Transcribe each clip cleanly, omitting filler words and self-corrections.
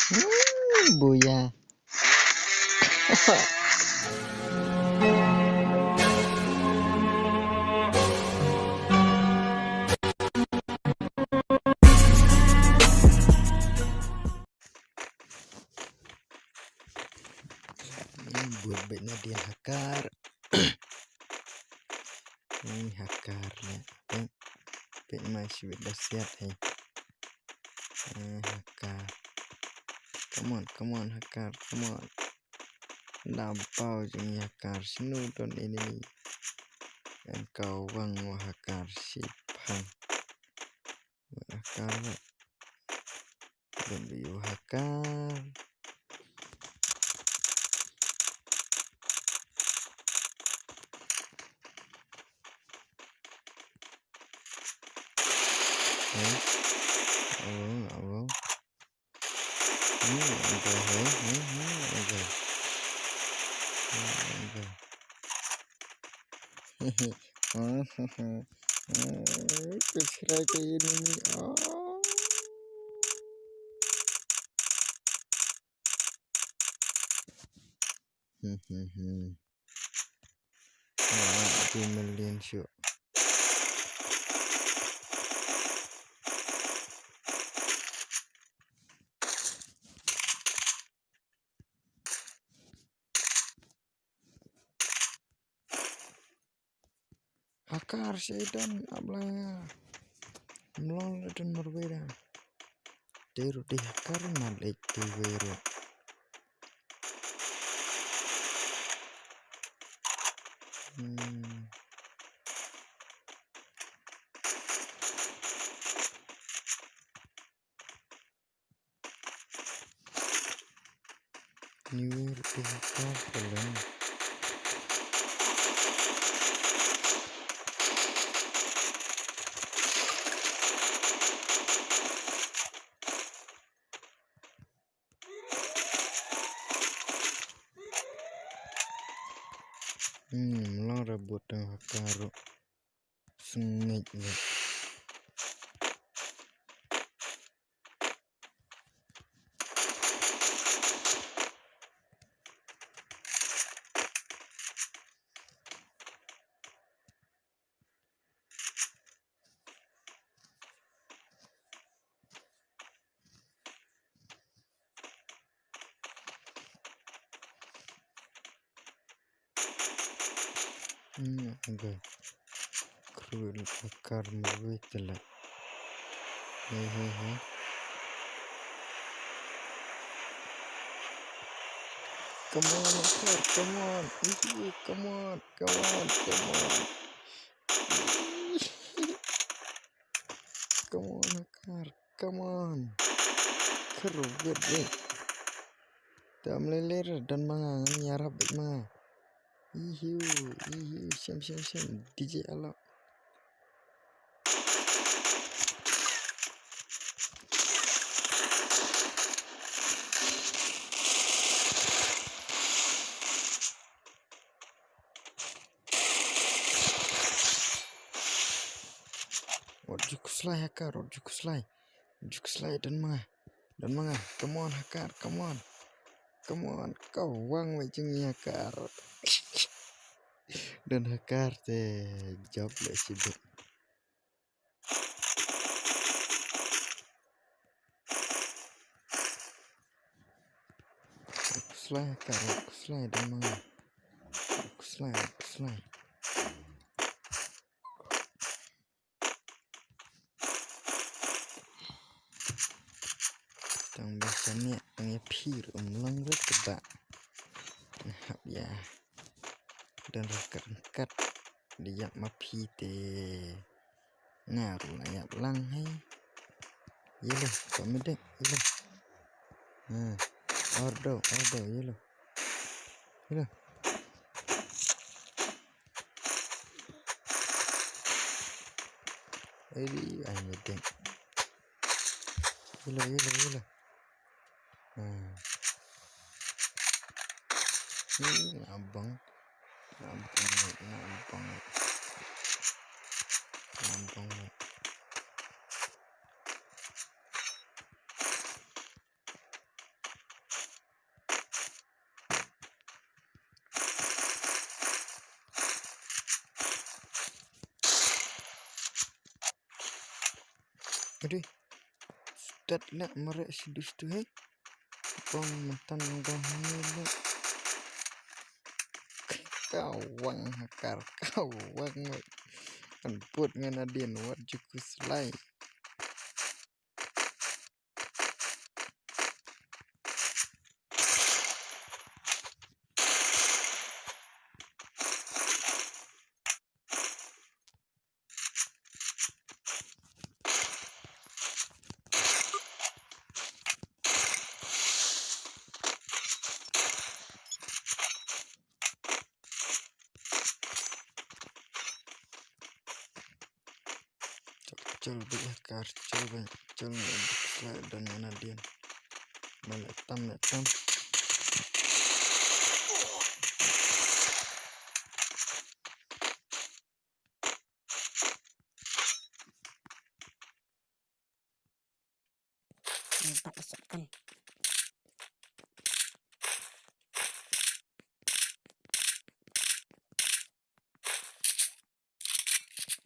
Buya. Buat baiknya dia hakar. Ini hakarnya. Baik masih dahsyat hakar. Come on hakar, come on. Lampau jeng hakar sinudon ini. Engkau wang hakar sipang. Hakar. Biu hakar. Awal. Kecil kayak ini. Million shoot. Hakar syaitan ablaya. Melong dan berbeda. Deru di hakar malik tuweru. Niwer di hakar pelan. Melong rebut dengan hakar. Sengit ya. Enggak. Kerul hakar merwet telah. Come on, hakar, come on. Come on. Come on, hakar, come on. Kerubet deh. Tak meleler dan mangan nyarap mah. Siam DJ ala. Ojuk slay hakar, ojuk slay dan mah. Come on hakar, come on. Kau wang macam ni hakar. Dan hakar teh job le sibuk. Slay hakar, slay dan mah. Slay. Tang biasanya pengepir umlang tebak. Nah ya. Dan rekat dia mapi teh. Ngaruh layak lang hai. Yelo, pamedek yelo. Ordo yelo. Ini ay medek. Yelo. Ini abang. Aduh, sudah nak merek sidus tu kong matan ngong ini kawang hakar kawang anput nganadin wajib kuslai. Coba hakar coba kuslai dan nganadin meletam tak masukkan.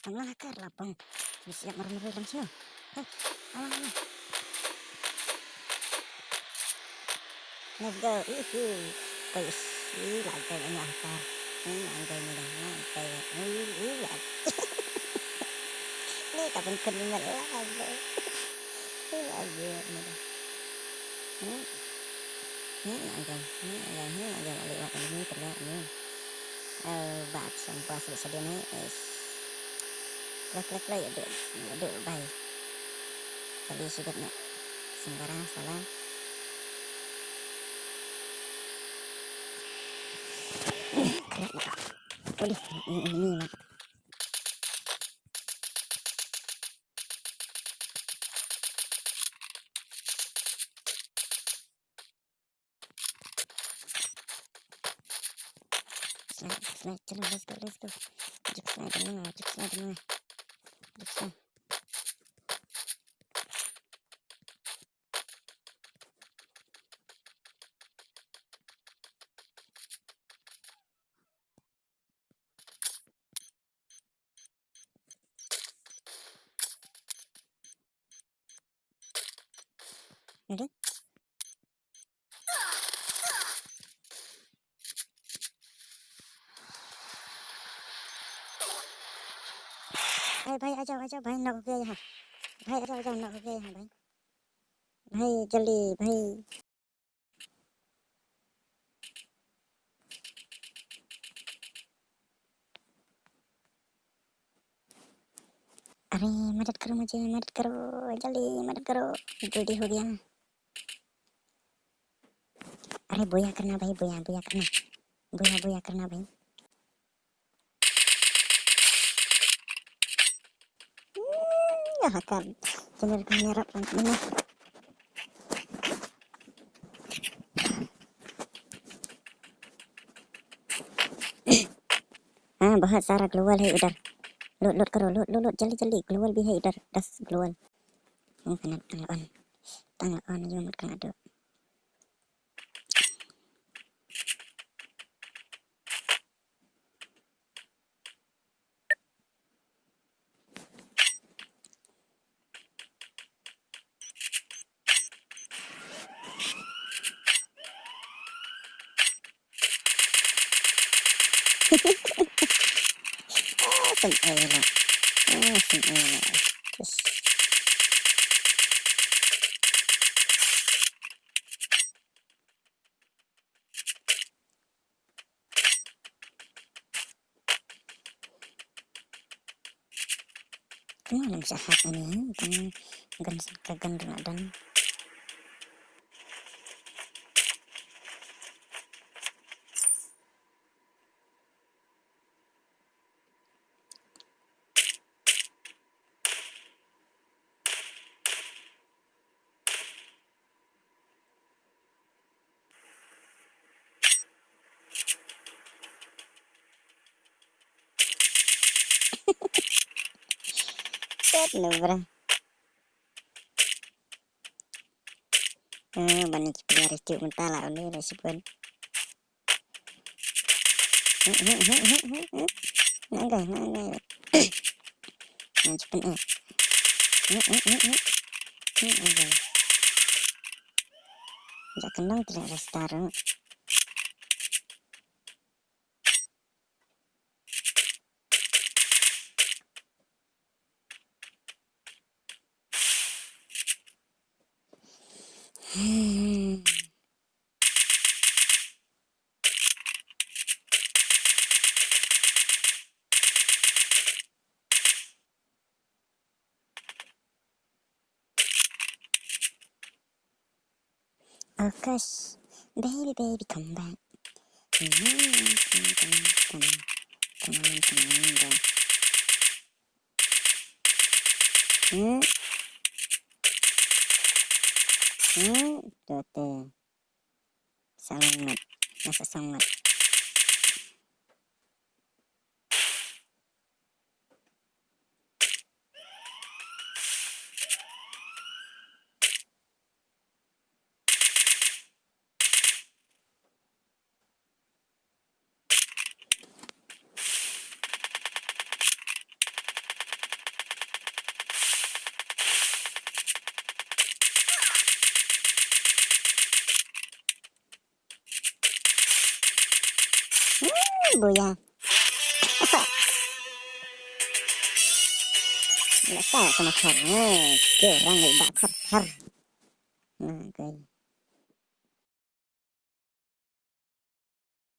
Tengah hakar lapang siap meremeri langsung. Alah. Let's go. Guys, lantai banyak hakar. Lantai mudah lantai. Ini kapan kedengar lagi. Lagi mudah. Ini agak lewat ini terlihat ini. Bạc xong qua sự sẽ đến lek được bay kali sudah nak sekarang salah ini nak slide jalan let's go juk slide ada भाई आजा भाई नक गया यहाँ भाई आजा नक गया यहाँ भाई जल्दी भाई अरे मदद करो मुझे जल्दी मदद करो जल्दी हो गया अरे बोया करना भाई बोया करना भाई ya kan bener merah bener हाँ बहुत सारा ग्लोवल है इधर लोड करो लोड जल्दी ग्लोवल भी है इधर 10 global kena tanggal on juga mereka ada terus kemana bisa hack ini kan gan dan Nebra. Bani pelihara cuk mentala ini resipun. Nanggai. Cepat Oke. Jak kenang tidak restart. Of course, baby, baby, come back. Tuh, sangat, masa sangat. Buya. Nggak tahu sama karena kurang tidak kotor. Nah,